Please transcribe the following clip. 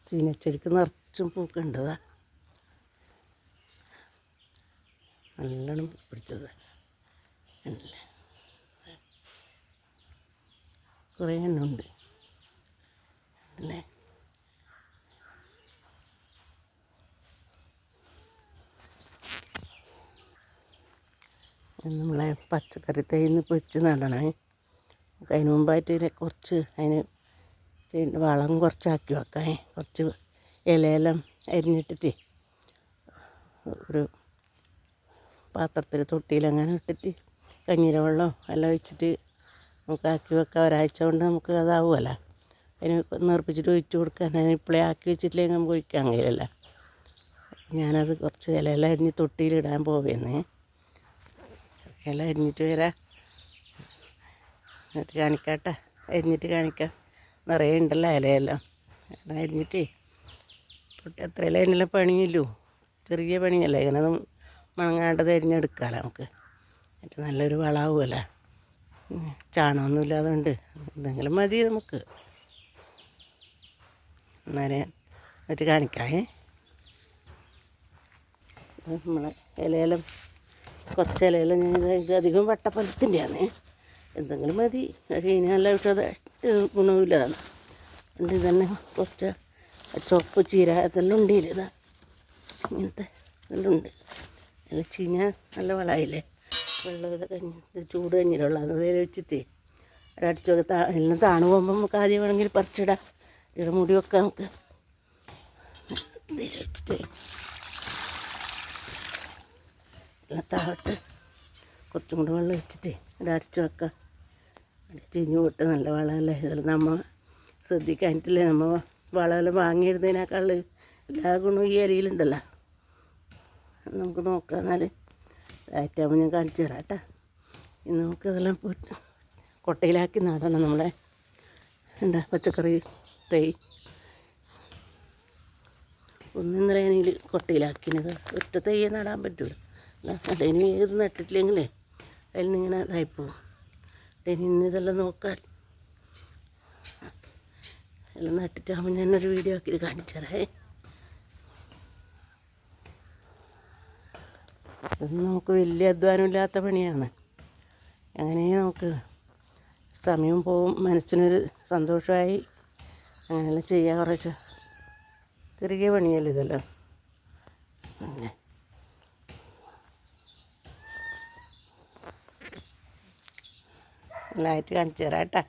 ചീനച്ചെടിക്ക് നിറച്ചും പൂക്കുണ്ടതാ, നല്ലോണം പിടിച്ചത് അല്ലേ, കുറേ എണ്ണമുണ്ട് അല്ലേ. നമ്മളെ പച്ചക്കറി തൈന്ന് പൊരിച്ച് നടണേ. അതിന് മുമ്പായിട്ട് കുറച്ച് അതിന് വളം കുറച്ചാക്കി വെക്കാം. കുറച്ച് ഇലയെല്ലാം അരിഞ്ഞിട്ടിട്ട് ഒരു പാത്രത്തിൽ തൊട്ടിയിലങ്ങനെ ഇട്ടിട്ട് കഞ്ഞീര വെള്ളം എല്ലാം ഒഴിച്ചിട്ട് നമുക്ക് ആക്കി വെക്കാം. ഒരാഴ്ച കൊണ്ട് നമുക്ക് അതാവുമല്ലോ. അതിന് നേർപ്പിച്ചിട്ട് ഒഴിച്ച് കൊടുക്കാൻ. അതിന് ഇപ്പോഴേ ആക്കി വെച്ചിട്ടില്ലെങ്കിൽ നമുക്ക് ഒഴിക്കാൻ കഴിയില്ല. ഞാനത് കുറച്ച് ഇലയെല്ലാം അരിഞ്ഞ് തൊട്ടിയിലിടാൻ പോവുന്നേ. ഇല അരിഞ്ഞിട്ട് വരാം, എന്നിട്ട് കാണിക്കാട്ടെ. അരിഞ്ഞിട്ട് കാണിക്കാം. നിറയെ ഉണ്ടല്ലോ ഇലയെല്ലാം. അരിഞ്ഞിട്ട് തൊട്ടി എത്ര ഇല അതിനെല്ലാം പണിയില്ലൂ, ചെറിയ പണിയല്ലേ. ഇങ്ങനെ മണങ്ങാണ്ടത് അരിഞ്ഞെടുക്കാമല്ലോ നമുക്ക്. എന്നിട്ട് നല്ലൊരു വളമാവുമല്ലോ. ചാണകമൊന്നും ഇല്ലാതെ ഉണ്ട്, എന്തെങ്കിലും മതി നമുക്ക്. എന്നാലേ എന്നിട്ട് കാണിക്കാം. നമ്മളെ ഇലയെല്ലാം കുറച്ച് ഇലയെല്ലാം ഞാൻ ഇത് അധികം വട്ടപ്പലത്തിൻ്റെയാണ്, എന്തെങ്കിലും മതി. അത് കഴിഞ്ഞാൽ വിട്ടത് ഗുണമില്ലതാണ്. ഉണ്ട് തന്നെ കുറച്ച് ചുവപ്പ് ചീര അതെല്ലാം ഉണ്ട്. ഇതാ ഇങ്ങനത്തെ എല്ലാം ഉണ്ട്. എല്ലാം ചീഞ്ഞാൽ നല്ല വളമായില്ലേ. വെള്ളം ഇത് ചൂട് കഞ്ഞിലുള്ള അത് വേറെ വെച്ചിട്ട് ഒരടിച്ച് എല്ലാം താണു പോകുമ്പോൾ നമുക്ക് ആദ്യം വേണമെങ്കിൽ പറിച്ചിടാം. ഇവിടെ മുടി വെക്കാം നമുക്ക്. ഇതിൽ വെച്ചിട്ട് എല്ലാം താഴത്ത് കുറച്ചും കൂടെ വെള്ളം വെച്ചിട്ട് ഇവിടെ അടിച്ച് വെക്കാം. ചീഞ്ഞു പോട്ട് നല്ല വളമല്ലേ. ഇതിൽ നമ്മൾ ശ്രദ്ധിക്കാനിട്ടില്ലേ, നമ്മൾ വളമെല്ലാം വാങ്ങിയിരുന്നതിനേക്കാൾ എല്ലാ ഗുണവും ഈ അരിയിലുണ്ടല്ലോ. നമുക്ക് നോക്കാം. എന്നാൽ ആയിട്ടാകുമ്പോൾ ഞാൻ കാണിച്ചു തരാം കേട്ടോ. ഇന്ന് നമുക്കതെല്ലാം കൊട്ടയിലാക്കി നടണം. നമ്മളെ എന്താ പച്ചക്കറി തൈ ഒന്നിന്നര അതിൽ കൊട്ടയിലാക്കിയത്. ഒറ്റ തൈയെ നടാൻ പറ്റൂല. അതിന് ഏത് നട്ടിട്ടില്ലെങ്കിലേ അതിൽ നിന്നിങ്ങനെ ഇതായിപ്പോവും. അതിന് ഇന്നിതെല്ലാം നോക്കാൻ എല്ലാം നട്ടിട്ടാകുമ്പോൾ ഞാനൊരു വീഡിയോ ആക്കി കാണിച്ചു തരാം. ഇത് നമുക്ക് വലിയ അധ്വാനമില്ലാത്ത പണിയാണ്. അങ്ങനെ നമുക്ക് സമയം പോവും, മനസ്സിനൊരു സന്തോഷമായി. അങ്ങനെയെല്ലാം ചെയ്യാൻ കുറച്ച് ചെറിയ പണിയല്ലേ ഇതെല്ലാം. അങ്ങനെ നല്ലതായിട്ട് കാണിച്ചു തരാം കേട്ടോ.